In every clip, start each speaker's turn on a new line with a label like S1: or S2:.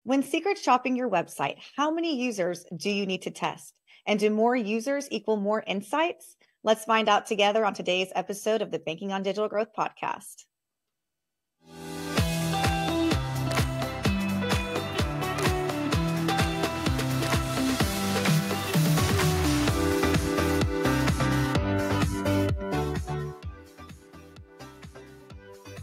S1: When secret shopping your website, how many users do you need to test? And do more users equal more insights? Let's find out together on today's episode of the Banking on Digital Growth podcast.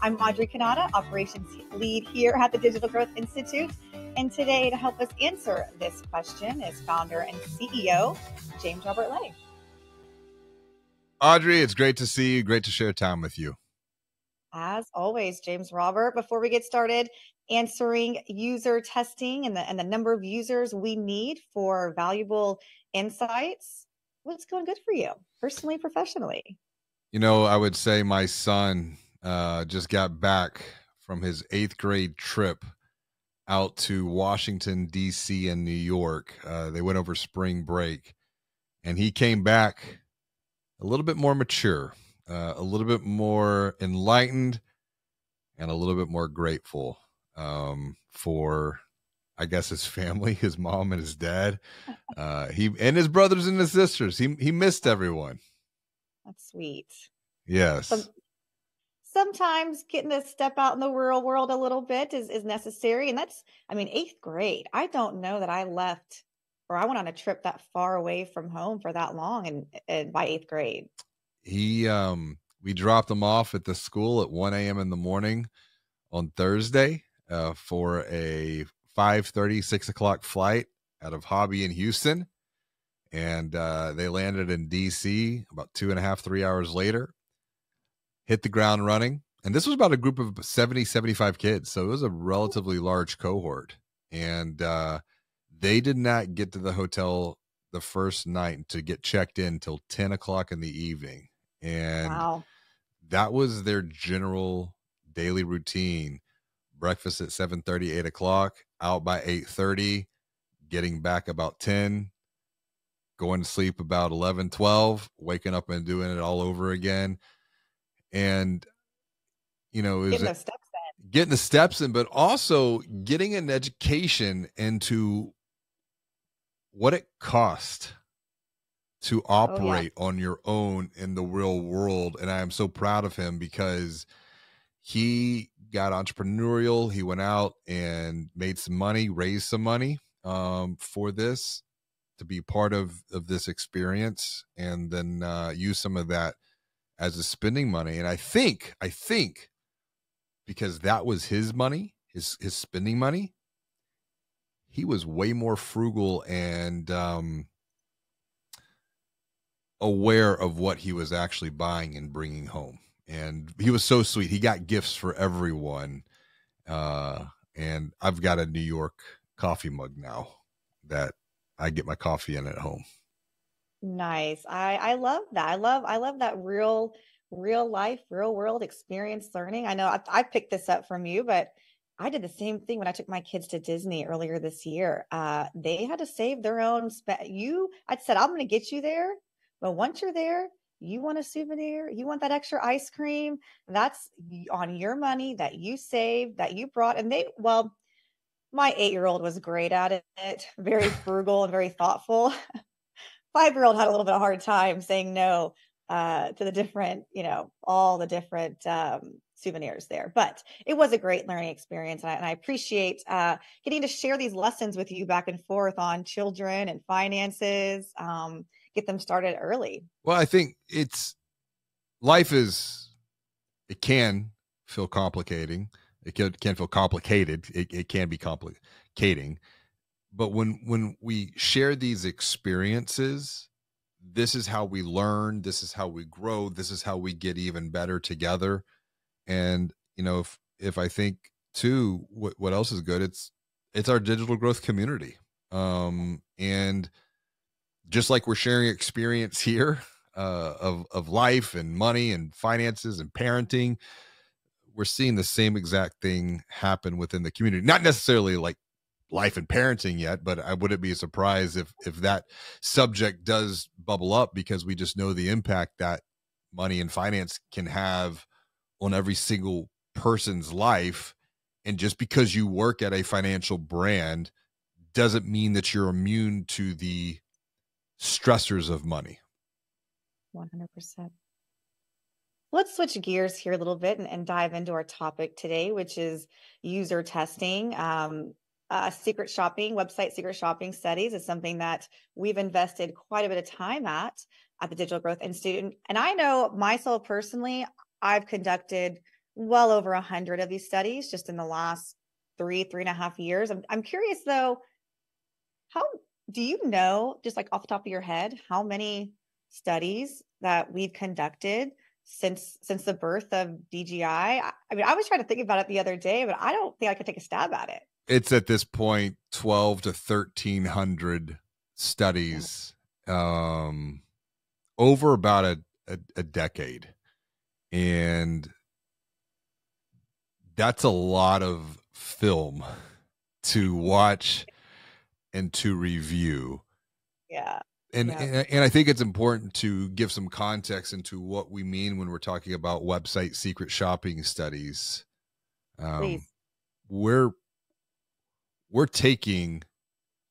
S1: I'm Audrey Canada, Operations Lead here at the Digital Growth Institute. And today, to help us answer this question, is founder and CEO, James Robert Lay.
S2: Audrey, it's great to see you. Great to share time with you.
S1: As always, James Robert, before we get started answering user testing and the number of users we need for valuable insights, what's going good for you personally, professionally?
S2: You know, I would say my son just got back from his 8th grade trip out to Washington, D.C. and New York. They went over spring break, and he came back a little bit more mature, a little bit more enlightened, and a little bit more grateful for, I guess, his family, his mom and his dad, he and his brothers and his sisters. He missed everyone.
S1: That's sweet.
S2: Yes.
S1: Sometimes getting to step out in the real world a little bit is necessary. And that's, 8th grade. I don't know that I left or I went on a trip that far away from home for that long and by 8th grade.
S2: We dropped him off at the school at 1 a.m. in the morning on Thursday for a 5:30, 6 o'clock flight out of Hobby in Houston. And they landed in D.C. about 2.5, 3 hours later. Hit the ground running. And this was about a group of 70, 75 kids. So it was a relatively large cohort. And they did not get to the hotel the first night to get checked in until 10 o'clock in the evening. And
S1: wow.
S2: That was their general daily routine. Breakfast at 7:30, 8 o'clock, out by 8:30, getting back about 10, going to sleep about 11, 12, waking up and doing it all over again. And, you know, it was getting the steps in, but also getting an education into what it cost to operate on your own in the real world. And I am so proud of him because he got entrepreneurial. He went out and made some money, raised some money for this, to be part of this experience, and then use some of that as a spending money. And I think because that was his money, his spending money, he was way more frugal and aware of what he was actually buying and bringing home. And he was so sweet. He got gifts for everyone. And I've got a New York coffee mug now that I get my coffee in at home.
S1: Nice. I love that. I love that real life, real world experience learning. I know I picked this up from you, but I did the same thing when I took my kids to Disney earlier this year. They had to save their own. I said, I'm going to get you there, but once you're there, you want a souvenir, you want that extra ice cream. That's on your money that you saved, that you brought. And my 8-year-old was great at it, very frugal and very thoughtful. 5-year-old had a little bit of a hard time saying no to the different, all the different souvenirs there. But it was a great learning experience. And I appreciate getting to share these lessons with you back and forth on children and finances, get them started early.
S2: Well, I think it can feel complicating. It can feel complicated. It can be complicating. But when we share these experiences, this is how we learn. This is how we grow. This is how we get even better together. And, if I think too, what else is good? It's our digital growth community. And just like we're sharing experience here of life and money and finances and parenting, we're seeing the same exact thing happen within the community. Not necessarily like life and parenting yet, but I wouldn't be surprised if that subject does bubble up, because we just know the impact that money and finance can have on every single person's life. And just because you work at a financial brand doesn't mean that you're immune to the stressors of money.
S1: 100%. Let's switch gears here a little bit and dive into our topic today, which is user testing. Secret shopping studies is something that we've invested quite a bit of time at the Digital Growth Institute. And I know myself personally, I've conducted well over 100 of these studies just in the last 3.5 years. I'm curious though, how do you know, just like off the top of your head, how many studies that we've conducted since the birth of DGI? I mean, I was trying to think about it the other day, but I don't think I could take a stab at it.
S2: It's at this point 12 to 1300
S1: Yeah.
S2: studies, over about a decade. And that's a lot of film to watch and to review.
S1: Yeah.
S2: And,
S1: Yeah.
S2: and I think it's important to give some context into what we mean when we're talking about website secret shopping studies.
S1: Please.
S2: We're taking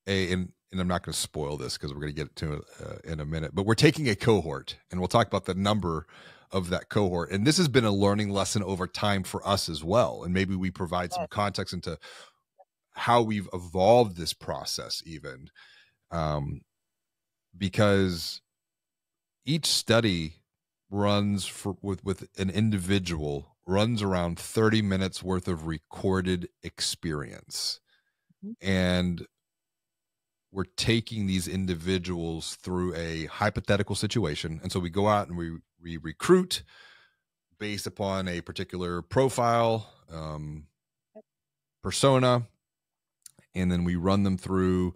S2: and I'm not going to spoil this because we're going to get to it in a minute, but we're taking a cohort, and we'll talk about the number of that cohort. And this has been a learning lesson over time for us as well. And maybe we provide some
S1: Yes.
S2: context into how we've evolved this process even, because each study runs with an individual runs around 30 minutes worth of recorded experience.
S1: Mhm.
S2: And we're taking these individuals through a hypothetical situation. And so we go out and we recruit based upon a particular profile, persona, and then we run them through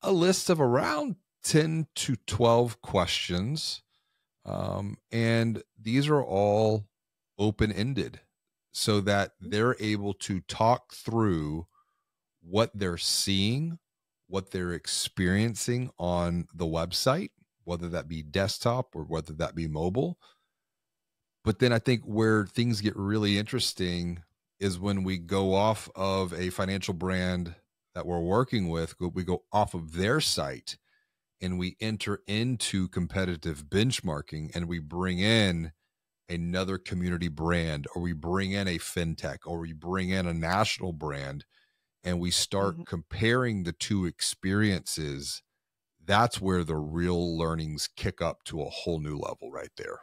S2: a list of around 10 to 12 questions. And these are all open ended so that they're able to talk through what they're seeing, what they're experiencing on the website, whether that be desktop or whether that be mobile. But then I think where things get really interesting is when we go off of a financial brand that we're working with, we go off of their site and we enter into competitive benchmarking, and we bring in another community brand, or we bring in a fintech, or we bring in a national brand, and we start
S1: Mhm.
S2: comparing the two experiences. That's where the real learnings kick up to a whole new level right there.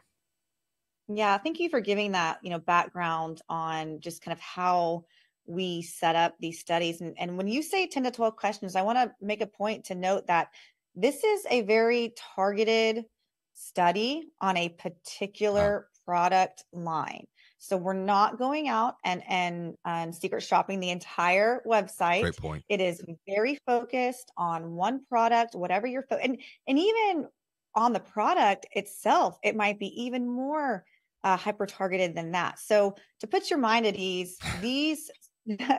S1: Yeah, thank you for giving that, background on just kind of how we set up these studies. And when you say 10 to 12 questions, I want to make a point to note that this is a very targeted study on a
S2: Ah,
S1: particular product line. So we're not going out and secret shopping the entire
S2: great
S1: website.
S2: point.
S1: It is very focused on one product, whatever and even on the product itself, it might be even more hyper targeted than that. So to put your mind at ease, these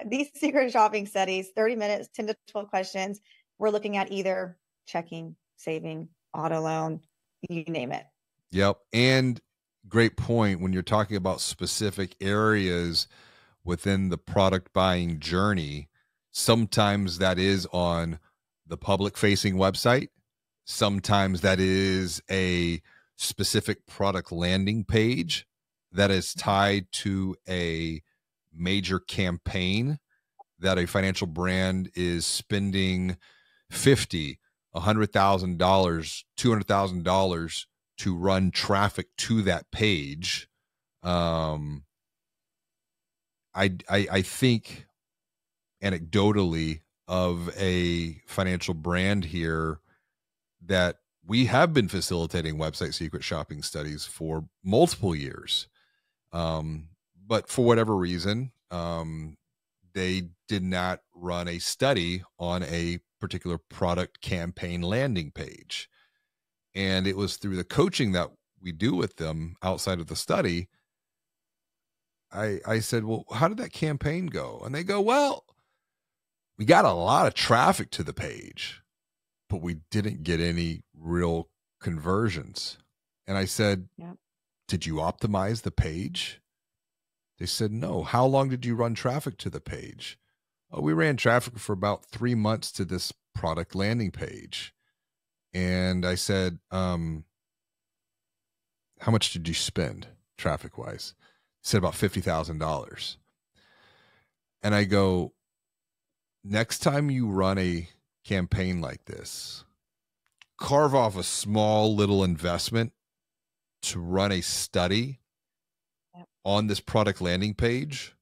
S1: these secret shopping studies, 30 minutes, 10 to 12 questions, we're looking at either checking, saving, auto loan, you name it.
S2: Yep. And great point when you're talking about specific areas within the product buying journey. Sometimes that is on the public facing website. Sometimes that is a specific product landing page that is tied to a major campaign that a financial brand is spending 50, $100,000, $200,000 to run traffic to that page. Um, I think anecdotally of a financial brand here that we have been facilitating website secret shopping studies for multiple years. But for whatever reason, they did not run a study on a particular product campaign landing page. And it was through the coaching that we do with them outside of the study. I said, well, how did that campaign go? And they go, well, we got a lot of traffic to the page, but we didn't get any real conversions. And I said,
S1: Yeah.
S2: did you optimize the page? They said, no. How long did you run traffic to the page? Oh, we ran traffic for about 3 months to this product landing page. And I said, how much did you spend traffic wise? He said about $50,000. And I go, next time you run a campaign like this, carve off a small little investment to run a study
S1: Yep.
S2: on this product landing page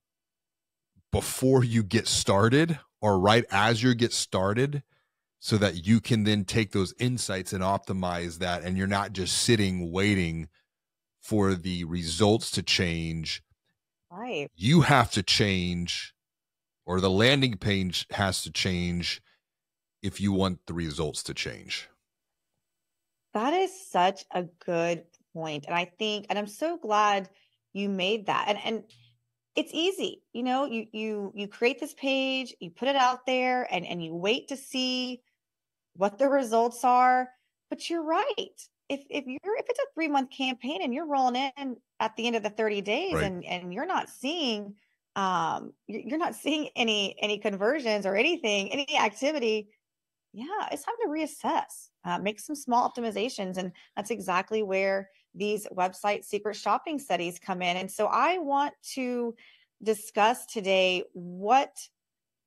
S2: before you get started or right as you get started, so that you can then take those insights and optimize that. And you're not just sitting waiting for the results to change.
S1: Right.
S2: You have to change, or the landing page has to change if you want the results to change.
S1: That is such a good point. And I think, and I'm so glad you made that. And it's easy. You create this page, you put it out there, and you wait to see what the results are. But you're right. If it's a 3-month campaign and you're rolling in at the end of the 30 days,
S2: Right.
S1: and you're not seeing you're not seeing any conversions or anything, any activity, yeah, it's time to reassess, make some small optimizations. And that's exactly where these website secret shopping studies come in. And so I want to discuss today what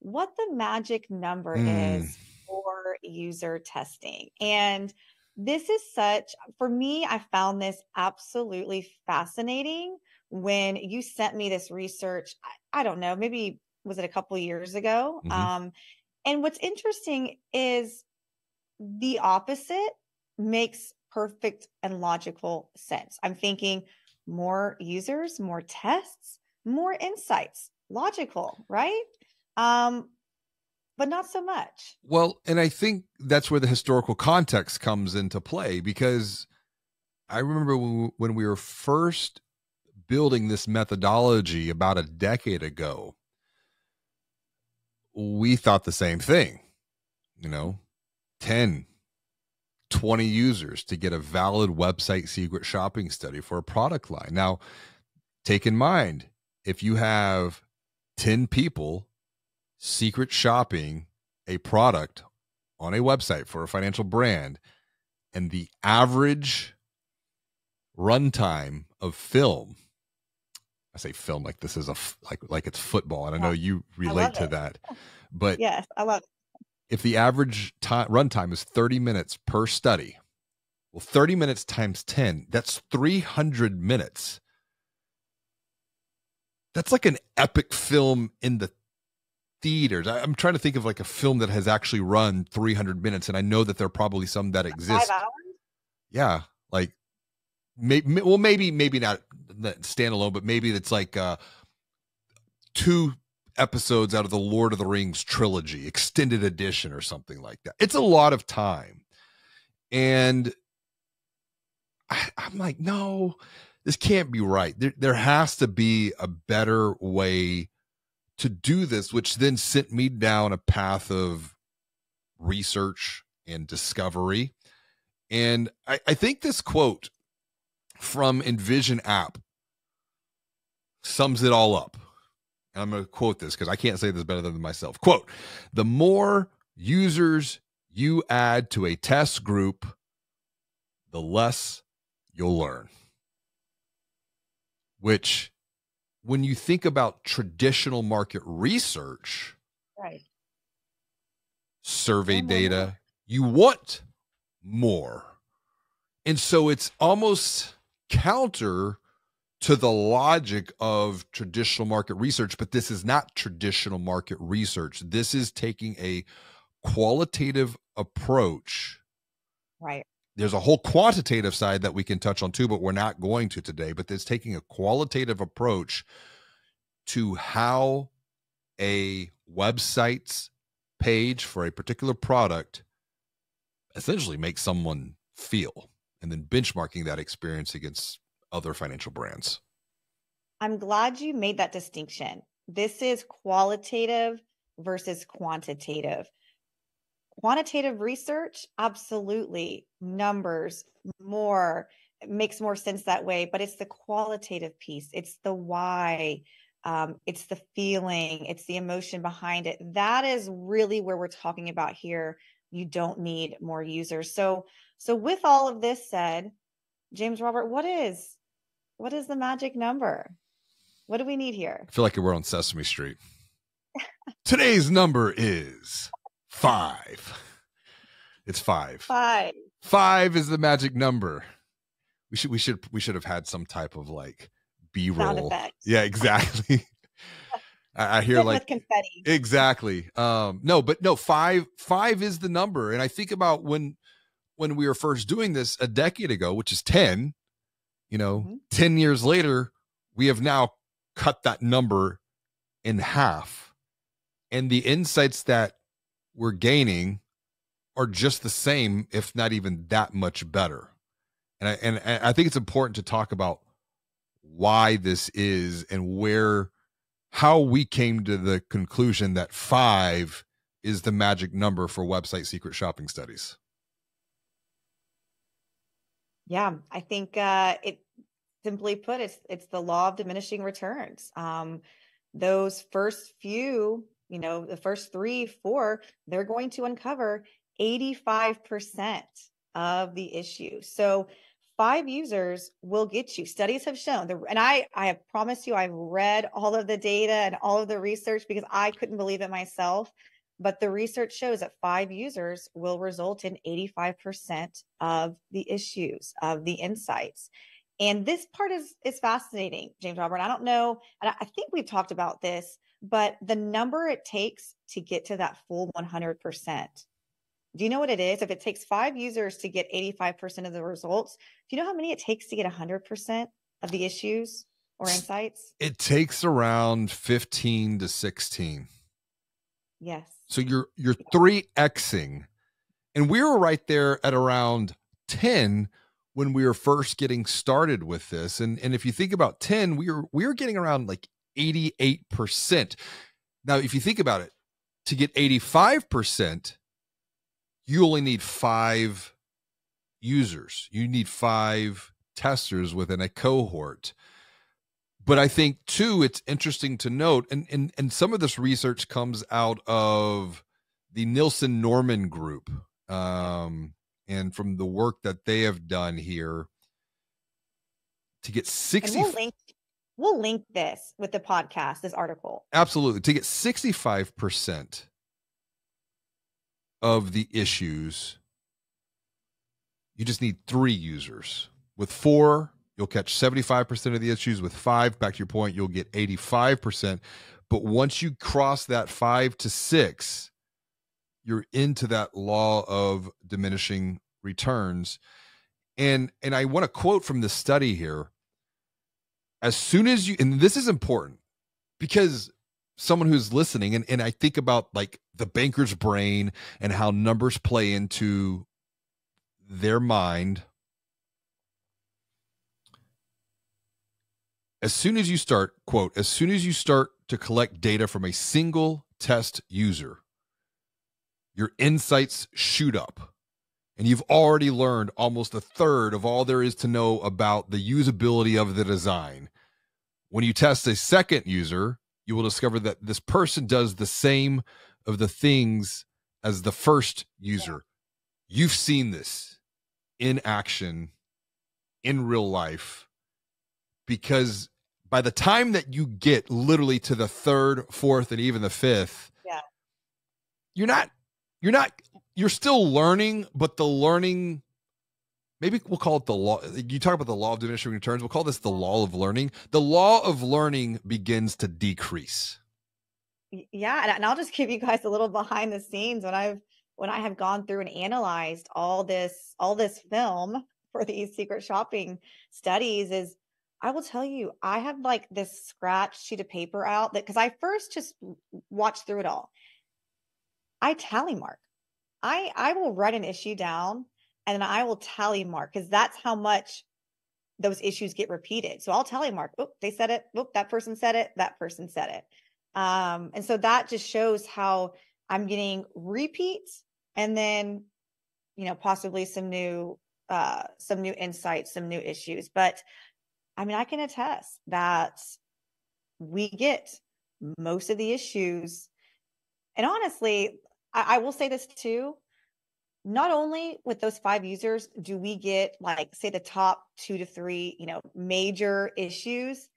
S1: the magic number
S2: Mm.
S1: is for user testing. And this is for me, I found this absolutely fascinating when you sent me this research. I don't know, maybe was it a couple years ago?
S2: Mm-hmm.
S1: And what's interesting is the opposite makes perfect and logical sense. I'm thinking more users, more tests, more insights. Logical, right? Um, but not so much.
S2: Well, and I think that's where the historical context comes into play, because I remember when we were first building this methodology about a decade ago, we thought the same thing, 10, 20 users to get a valid website secret shopping study for a product line. Now, take in mind, if you have 10 people secret shopping a product on a website for a financial brand, and the average runtime of film, I say film like this is like it's football, and I know
S1: Yeah,
S2: you
S1: I
S2: relate
S1: love
S2: to
S1: it.
S2: that, but
S1: Yes, I love it.
S2: if the average runtime is 30 minutes per study, well, 30 minutes times 10, that's 300 minutes. That's like an epic film in the theaters. I'm trying to think of like a film that has actually run 300 minutes, and I know that there are probably some that
S1: Five
S2: exist.
S1: hours?
S2: Yeah, like maybe not standalone, but maybe it's like 2 episodes out of the Lord of the Rings trilogy, extended edition or something like that. It's a lot of time. And I'm like, no, this can't be right. There has to be a better way to do this, which then sent me down a path of research and discovery. And I think this quote from Envision app sums it all up. And I'm going to quote this because I can't say this better than myself. Quote, the more users you add to a test group, the less you'll learn. Which, when you think about traditional market research,
S1: Right.
S2: survey
S1: More, more, more.
S2: data, you want more. And so it's almost counter to the logic of traditional market research, but this is not traditional market research. This is taking a qualitative approach.
S1: Right.
S2: There's a whole quantitative side that we can touch on too, but we're not going to today. But it's taking a qualitative approach to how a website's page for a particular product essentially makes someone feel, and then benchmarking that experience against other financial brands.
S1: I'm glad you made that distinction. This is qualitative versus quantitative. Quantitative research, absolutely. Numbers, more, it makes more sense that way. But it's the qualitative piece, it's the why. It's the feeling, it's the emotion behind it. That is really where we're talking about here. You don't need more users. So with all of this said, James Robert, what is the magic number? What do we need here?
S2: I feel like we're on Sesame Street. Today's number is 5. It's 5.
S1: 5.
S2: 5 is the magic number. We should have had some type of like
S1: Sound
S2: B-roll.
S1: effects.
S2: Yeah, exactly. I hear
S1: Sitting
S2: like
S1: with confetti.
S2: exactly. No, 5 is the number. And I think about when we were first doing this a decade ago, which is 10, 10 years later, we have now cut that number in half. And the insights that we're gaining are just the same, if not even that much better. And I think it's important to talk about why this is and how we came to the conclusion that 5 is the magic number for website secret shopping studies.
S1: Yeah, I think it simply put, it's the law of diminishing returns. Those first few, the first 3, 4, they're going to uncover 85% of the issue. So 5 users will get you. Studies have shown, and I have promised you, I've read all of the data and all of the research because I couldn't believe it myself. But the research shows that 5 users will result in 85% of the issues, of the insights. And this part is fascinating, James Robert. I don't know, and I think we've talked about this, but the number it takes to get to that full 100%. Do you know what it is? If it takes 5 users to get 85% of the results, do you know how many it takes to get 100% of the issues or insights?
S2: It takes around 15 to 16.
S1: Yes.
S2: So you're 3xing. And we were right there at around 10 when we were first getting started with this. And if you think about 10, we were getting around like 88%. Now, if you think about it, to get 85%, you only need 5 users. You need 5 testers within a cohort. But I think too, it's interesting to note, and some of this research comes out of the Nielsen Norman group, and from the work that they have done here to get 60.
S1: And we'll link this with the podcast, this article.
S2: Absolutely. To get 65% of the issues, you just need 3 users. With 4, you'll catch 75% of the issues. With 5, back to your point, you'll get 85%. But once you cross that 5 to 6, you're into that law of diminishing returns. And I want to quote from this study here. As soon as you, and this is important because someone who's listening, and I think about like the banker's brain and how numbers play into their mind. As soon as you start, quote, as soon as you start to collect data from a single test user, your insights shoot up. And you've already learned almost a third of all there is to know about the usability of the design. When you test a second user, you will discover that this person does the same of the things as the first user. You've seen this in action in real life, because by the time that you get literally to the 3rd, 4th, and even the 5th,
S1: Yeah.
S2: you're still learning, but the learning, maybe we'll call it the law. You talk about the law of diminishing returns. We'll call this the law of learning. The law of learning begins to decrease.
S1: Yeah, and I'll just give you guys a little behind the scenes when I have gone through and analyzed all this film for these secret shopping studies. Is I will tell you, I have like this scratch sheet of paper out that, because I first just watched through it all. I tally mark. I will write an issue down and then I will tally mark, because that's how much those issues get repeated. So I'll tally mark. Oh, they said it. Oh, that person said it. That person said it. And so that just shows how I'm getting repeats, and then, possibly some new insights, some new issues. But I mean, I can attest that we get most of the issues. And honestly, I will say this too. Not only with those 5 users do we get, like, say, the top 2 to 3, major issues,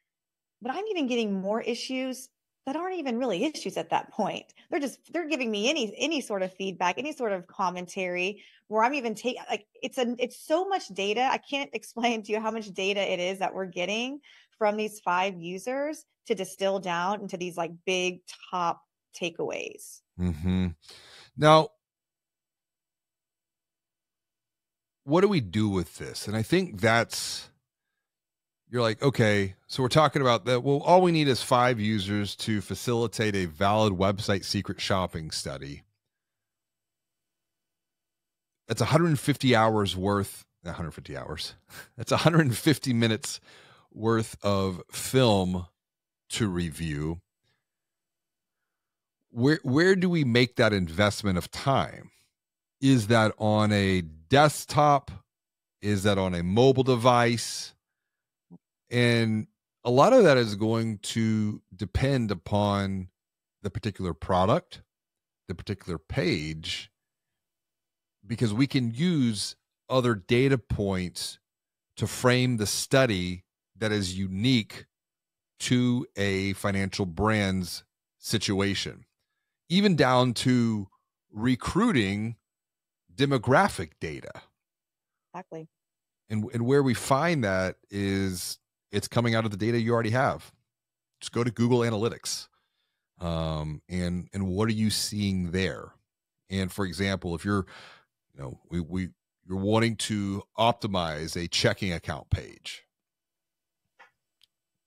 S1: but I'm even getting more issues that aren't even really issues at that point. They're giving me any sort of feedback, any sort of commentary where I'm even taking, like, it's so much data. I can't explain to you how much data it is that we're getting from these 5 users to distill down into these like big top takeaways.
S2: Now, what do we do with this? And I think that's, you're like, okay, so we're talking about that. Well, all we need is 5 users to facilitate a valid website secret shopping study. That's 150 hours worth, 150 hours. That's 150 minutes worth of film to review. Where do we make that investment of time? Is that on a desktop? Is that on a mobile device? And a lot of that is going to depend upon the particular product, the particular page, because we can use other data points to frame the study that is unique to a financial brand's situation, even down to recruiting demographic data.
S1: Exactly.
S2: And where we find that is it's coming out of the data you already have. Just go to Google Analytics. And what are you seeing there? And for example, if you're, you're wanting to optimize a checking account page,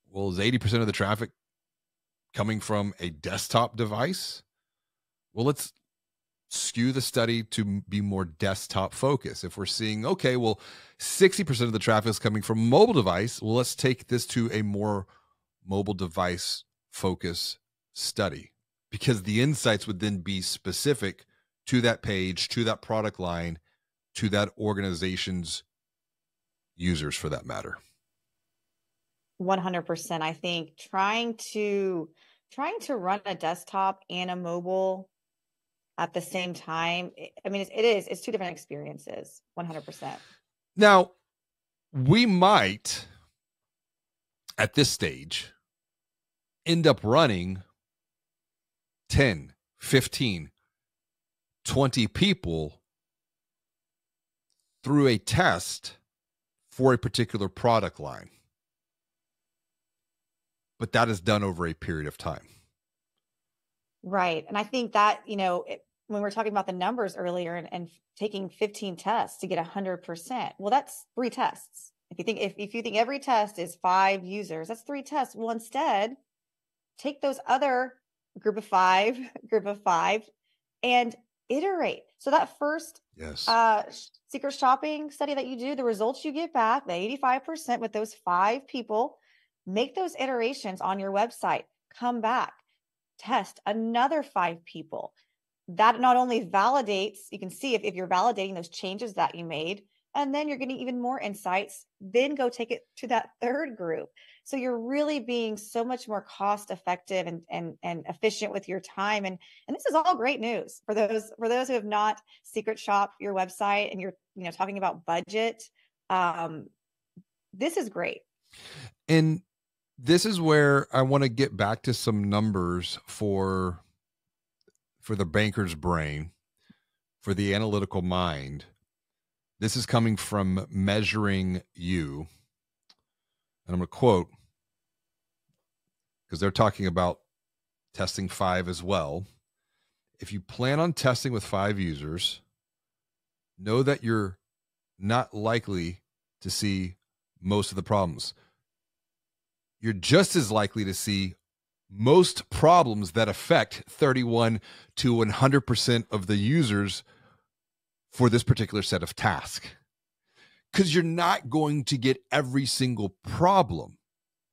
S2: well, is 80% of the traffic coming from a desktop device? Well, let's skew the study to be more desktop focused. If we're seeing, okay, well, 60% of the traffic is coming from mobile device, well, let's take this to a more mobile device focus study, because the insights would then be specific to that page, to that product line, to that organization's users for that matter.
S1: 100%. I think trying to run a desktop and a mobile at the same time, I mean, it's two different experiences. 100%.
S2: Now, we might at this stage end up running 10, 15, 20 people through a test for a particular product line. But that is done over a period of time.
S1: Right. And I think that, when we were talking about the numbers earlier and taking 15 tests to get 100%, well, that's 3 tests. If you think every test is 5 users, that's 3 tests. Well, instead, take those other group of five, and iterate. So that first secret shopping study that you do, the results you get back, the 85% with those 5 people, make those iterations on your website, come back, test another 5 people. That not only validates, you can see if you're validating those changes that you made, and then you're getting even more insights, then go take it to that 3rd group. So you're really being so much more cost effective and efficient with your time. And this is all great news for those who have not secret shop your website and you're talking about budget. This is great.
S2: And this is where I want to get back to some numbers for the banker's brain, for the analytical mind. This is coming from Measuring You. And I'm going to quote, because they're talking about testing 5 as well. If you plan on testing with 5 users, know that you're not likely to see most of the problems. You're just as likely to see most problems that affect 31 to 100% of the users for this particular set of tasks. Because you're not going to get every single problem.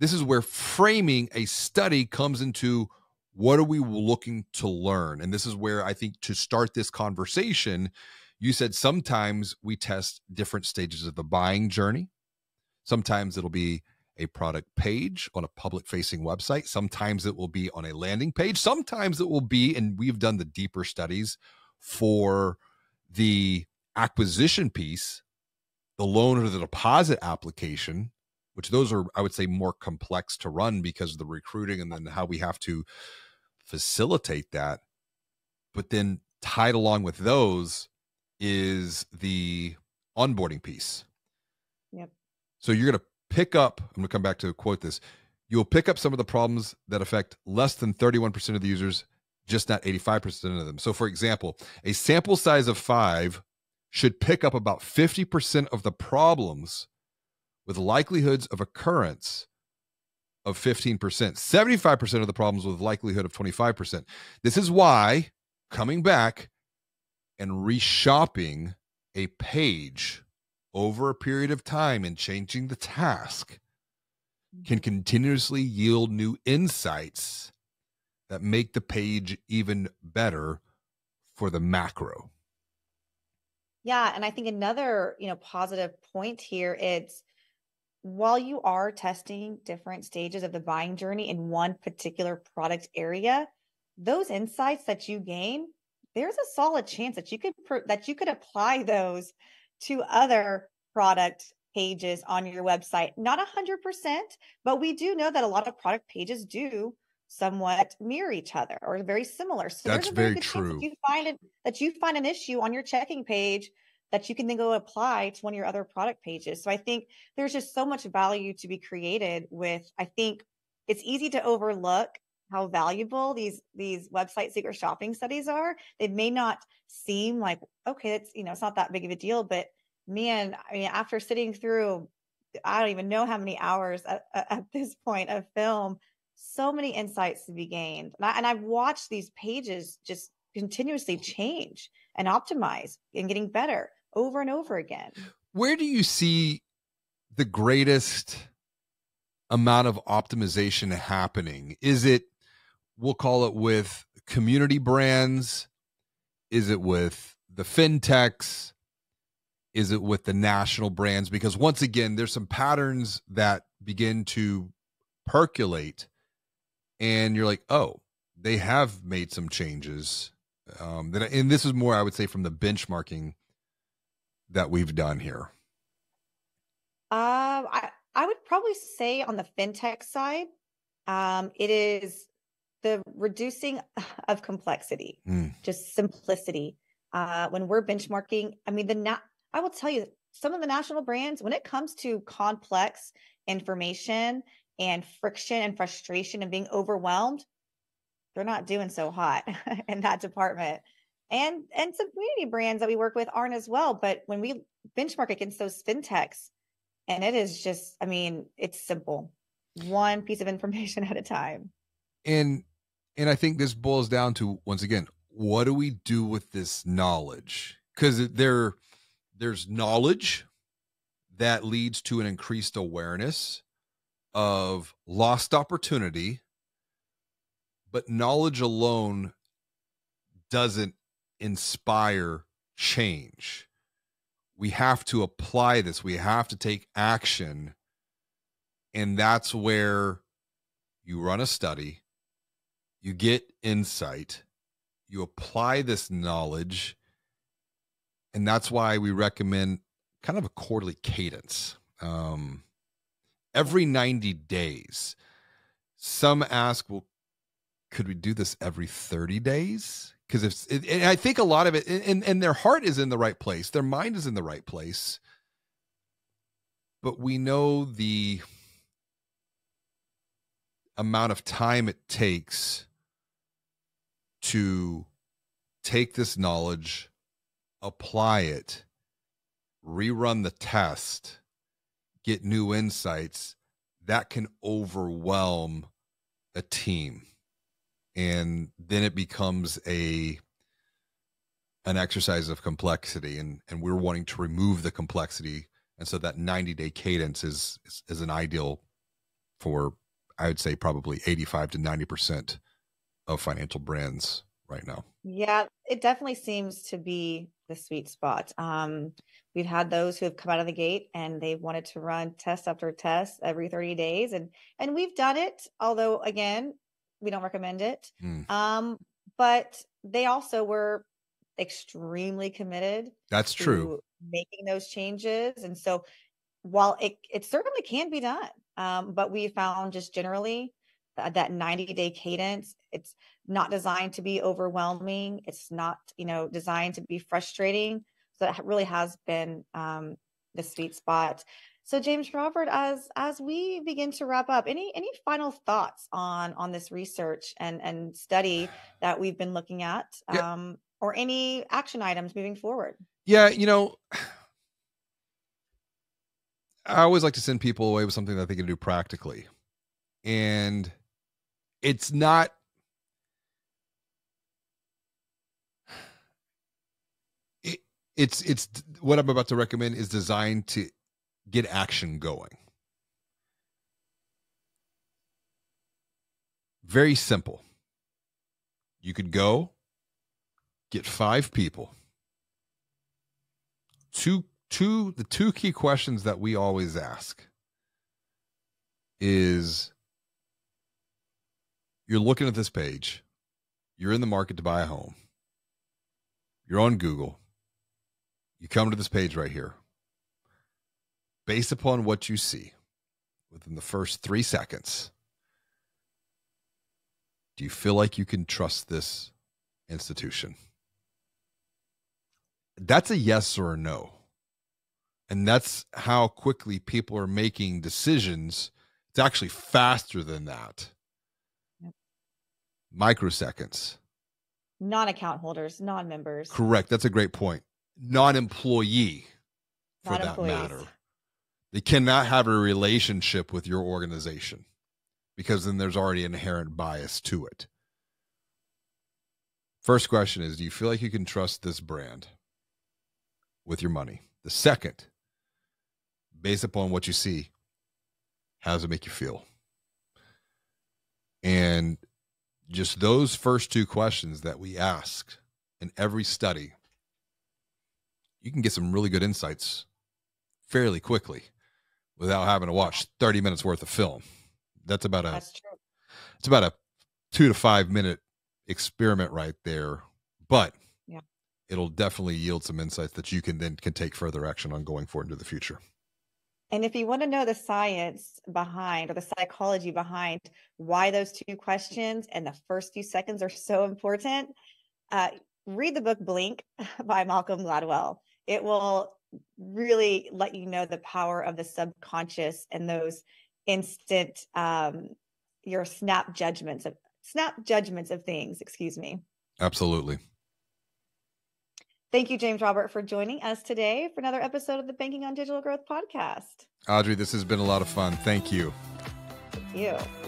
S2: This is where framing a study comes into what are we looking to learn? And this is where I think to start this conversation, you said sometimes we test different stages of the buying journey. Sometimes it'll be a product page on a public facing website. Sometimes it will be on a landing page. Sometimes it will be, and we've done the deeper studies for the acquisition piece, the loan or the deposit application, which those are, I would say, more complex to run because of the recruiting and then how we have to facilitate that. But then tied along with those is the onboarding piece.
S1: Yep.
S2: So you're going to pick up, I'm going to come back to quote this. You'll pick up some of the problems that affect less than 31% of the users, just not 85% of them. So for example, a sample size of 5 should pick up about 50% of the problems with likelihoods of occurrence of 15%, 75% of the problems with likelihood of 25%. This is why coming back and reshopping a page over a period of time and changing the task can continuously yield new insights that make the page even better for the macro.
S1: Yeah, and I think another, positive point here, it's while you are testing different stages of the buying journey in one particular product area, those insights that you gain, there's a solid chance that you could apply those to other product pages on your website. Not 100%, but we do know that a lot of product pages do somewhat mirror each other or very similar. So there's
S2: That's
S1: a very
S2: very
S1: good chance
S2: true.
S1: that you find an issue on your checking page that you can then go apply to one of your other product pages. So I think there's just so much value to be created with, I think it's easy to overlook how valuable these website secret shopping studies are. They may not seem like, okay, it's not that big of a deal, but man, I mean, after sitting through, I don't even know how many hours at this point of film, so many insights to be gained. And I've watched these pages just continuously change and optimize and getting better over and over again.
S2: Where do you see the greatest amount of optimization happening? Is it, we'll call it with community brands? Is it with the fintechs? Is it with the national brands? Because once again, there's some patterns that begin to percolate and you're like, oh, they have made some changes. And this is more, I would say, from the benchmarking that we've done here.
S1: I would probably say on the fintech side, it is the reducing of complexity, just simplicity. When we're benchmarking, I mean, I will tell you, some of the national brands, when it comes to complex information and friction and frustration and being overwhelmed, they're not doing so hot in that department. And some community brands that we work with aren't as well. But when we benchmark against those fintechs, and it is just, I mean, it's simple. One piece of information at a time.
S2: And I think this boils down to, once again, what do we do with this knowledge? Because there's knowledge that leads to an increased awareness of lost opportunity, but knowledge alone doesn't inspire change. We have to apply this. We have to take action. And that's where you run a study, you get insight, you apply this knowledge. And that's why we recommend kind of a quarterly cadence. Every 90 days. Some ask, well, could we do this every 30 days? Because and I think a lot of it, and their heart is in the right place, their mind is in the right place, but we know the amount of time it takes to take this knowledge, apply it, rerun the test, get new insights. That can overwhelm a team. And then it becomes an exercise of complexity, and we're wanting to remove the complexity. And so that 90-day cadence is an ideal for, I would say, probably 85 to 90% of financial brands right now.
S1: Yeah, it definitely seems to be the sweet spot. We've had those who have come out of the gate and they've wanted to run test after test every 30 days, and we've done it, although again, we don't recommend it.
S2: Mm,
S1: But they also were extremely committed
S2: that's true.
S1: to making those changes. And so while it certainly can be done, but we found just generally that 90-day cadence, it's not designed to be overwhelming. It's not, designed to be frustrating. So that really has been the sweet spot. So James Robert, as we begin to wrap up, any final thoughts on this research and study that we've been looking at,
S2: Yeah,
S1: or any action items moving forward?
S2: yeah. I always like to send people away with something that they can do practically, and it's not. It, it's what I'm about to recommend is designed to get action going. Very simple. You could go get 5 people. The two key questions that we always ask is, you're looking at this page, you're in the market to buy a home, you're on Google, you come to this page right here. Based upon what you see within the first 3 seconds, do you feel like you can trust this institution? That's a yes or a no. And that's how quickly people are making decisions. It's actually faster than that.
S1: Yep.
S2: Microseconds.
S1: Non-account holders, non-members,
S2: Correct. That's a great point. Non-employee, for
S1: not
S2: that
S1: employees.
S2: matter. They cannot have a relationship with your organization because then there's already inherent bias to it. First question is, do you feel like you can trust this brand with your money? The second, based upon what you see, how does it make you feel? And just those first 2 questions that we ask in every study, you can get some really good insights fairly quickly without having to watch 30 minutes worth of film. That's about
S1: true.
S2: it's about a 2 to 5 minute experiment right there, but
S1: Yeah.
S2: it'll definitely yield some insights that you can take further action on going forward into the future.
S1: And if you want to know the science behind or the psychology behind why those 2 questions and the first few seconds are so important, read the book Blink by Malcolm Gladwell. It will really let you know the power of the subconscious and those instant, your snap judgments of things. Excuse me.
S2: Absolutely.
S1: Thank you, James Robert, for joining us today for another episode of the Banking on Digital Growth podcast.
S2: Audrey, this has been a lot of fun. Thank you.
S1: Thank you.